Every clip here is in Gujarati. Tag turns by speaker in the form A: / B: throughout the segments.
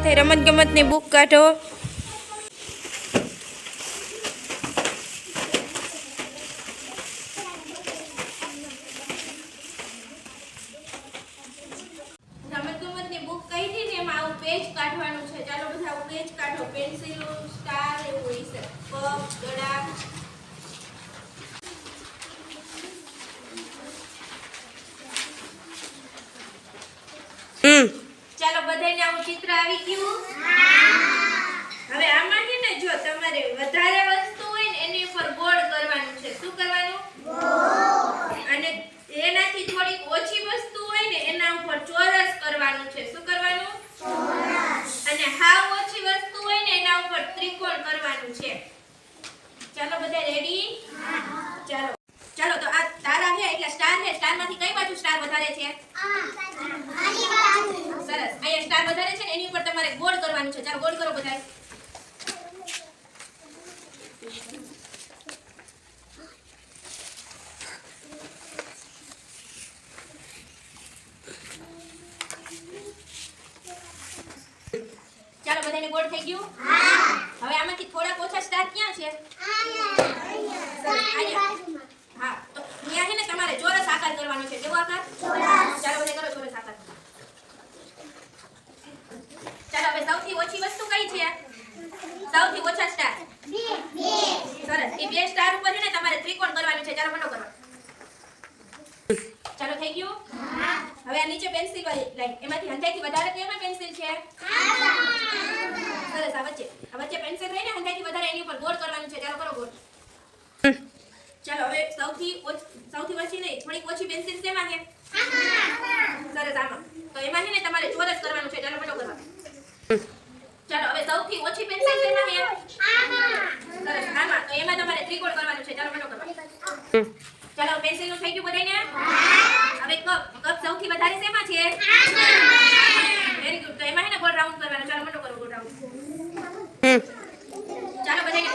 A: તે રમત ગમતની બુક કાઢો. રમતગમતની બુક કાઢી ને એમાં આવું પેજ કાઢવાનું છે. ચાલો બધા આવું પેજ કાઢો. પેન્સિલ, સ્ટાર એવું હોય છે. કપ, ગળા. ચાલો બધાને આવું ચિત્ર આવી ગયું. હવે આમાં છે ને જો તમારે વધારે વસ્તુ હોય ને એની ઉપર ગોળ કરવાનું છે. શું કરવાનું? ગોળ. અને એનાથી થોડીક ઓછી વસ્તુ હોય ને એના ઉપર ચોરસ કરવાનું છે. શું કરવાનું? ચોરસ. અને હાવ ઓછી વસ્તુ હોય ને એના ઉપર ત્રિકોણ કરવાનું છે. ચાલો બધા રેડી? ચાલો ચાલો તો આ તારા છે એટલે સ્ટાર છે. સ્ટારમાંથી કઈ બાજુ સ્ટાર વધારે છે? સરસ. અહીંયા સ્ટાર વધારે છે ને એની ઉપર તમારે ગોળ કરવાનું છે. ચાલો ગોળ કરો બધાય. ચાલો બધાને ગોળ થઈ ગયું? હવે આમાંથી થોડા ઓછા સ્ટાર ક્યાં છે? હા તો અહીંયા છે ને તમારે ચોરસ આકાર કરવાનો છે. કેવો આકાર? ચોરસ. ચાલો બધા કરો ચોરસ આકાર. ચાલો હવે સૌથી ઓછી વસ્તુ કઈ છે? સૌથી ઓછા સ્ટાર. સરસ. એ બે સ્ટાર ઉપર છે ને તમારે ત્રિકોણ કરવાનું છે. ચાલો મોટો કરો. ચાલો થઈ ગયું? હવે આ નીચે પેન્સિલ વાળી લાઈન એમાંથી હંધાઈથી વધારે તો એમાં પેન્સિલ છે. સરસ. આ વચ્ચે પેન્સિલ રહીને હંધાઈથી વધારે એની ઉપર ગોળ કરવાનું છે. ચાલો કરો ગોળ. ચાલો હવે સૌથી ઓછી નહીં થોડીક ઓછી પેન્સિલ શેમાં છે? સરસ. આમાં તો એમાં છે ને તમારે ચોરસ કરવાનું છે. ચાલો મોટો કરવા. ચાલો હવે સૌથી ઓછી પેન્સિલ શેમાં છે? સરસ. આમાં તો એમાં તમારે ત્રિકોણ કરવાનું છે. ચાલો મોટો કરવા. ચાલો પેન્સિલ નું થઈ ગયું બધાને? હવે કપ સૌથી વધારે શેમાં છે? Very good. તો એમાં છે ને ગોળ રાઉન્ડ કરવાનો. ચાલો મોટો કરો ગોળ રાઉન્ડ. ચાલો બધાને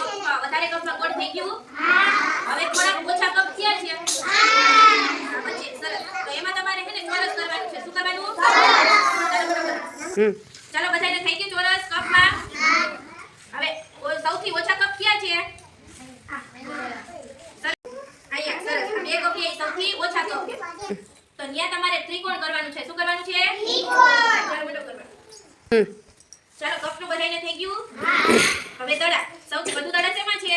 A: વધારે કપમાં ગોળ થઈ ગયું. હવે થોડા ઓછા કપ થયા છે. પછી સરસ. તો એમાં તમારે છે ને ચોરસ કરવાનું છે. શું કરવાનું? ચાલો બધાને થઈ ગયું ચોરસ કપમાં. હવે સૌથી ઓછા કપ ક્યાં છે? અહીંયા સરસ. બે કપ છે સૌથી ઓછા કપ છે. તો અહીંયા તમારે ત્રિકોણ કરવાનું છે. શું કરવાનું છે? ત્રિકોણ. ચાલો મોટો કરવાનું. ચાલો કપનું બધાને થઈ ગયું. હવે દડા. સૌથી વધુ દડા શેમાં છે?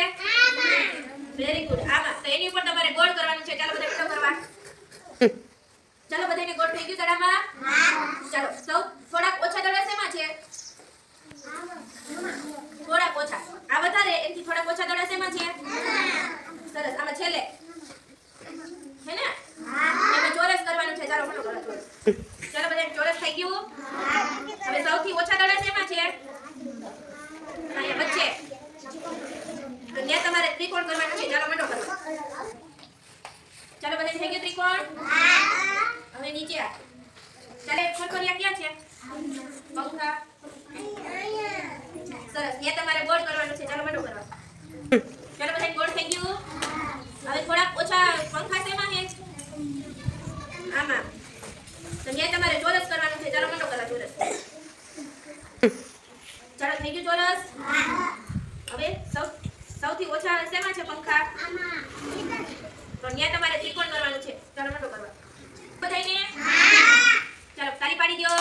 A: Very good. આમાં તો એની ઉપર તમારે ગોળ કરવાનું છે. ચાલો બધા મોટો કરવા. ચાલો બધાને ગોળ થઈ ગયું દડામાં? ચાલો થોડાક ઓછા દડા શેમાં છે? થોડાક ઓછા. આ વધારે એનાથી થોડાક ઓછા દડા શેમાં છે? સરસ. આમાં છેલ્લે હે ને એમાં ચોરસ કરવાનું છે. ચાલો મોટો કરો ચોરસ. ચાલો બધાને ચોરસ થઈ ગયું. હવે સૌથી ઓછા દડા શેમાં છે? અહીંયા વચ્ચે. તો ત્યાં તમારે ત્રિકોણ કરવાનું છે. ચાલો મોટો કરો. ચાલો બધાને થઈ ગયું ત્રિકોણ? હવે નીચે ચાલે ખોખરિયા ક્યાં છે? પંખા. સરસ. ત્યાં તમારે ગોળ કરવાનું છે. ચાલો મોટો કરવા. ચાલો બધાને ગોળ થઈ ગયું. હવે થોડાક ઓછા પંખા શેમાં છે? આમાં. તો ત્યાં તમારે ચોરસ કરવાનું છે. ચાલો મોટો કરવા ચોરસ. ચાલો થઈ ગયું ચોરસ. હવે સૌથી ઓછા શેમાં છે પંખા? તો ત્યાં તમારે ત્રિકોણ કરવાનું છે. ચાલો મોટો કરવા. બધાને ચાલો તાળી પાડી દો.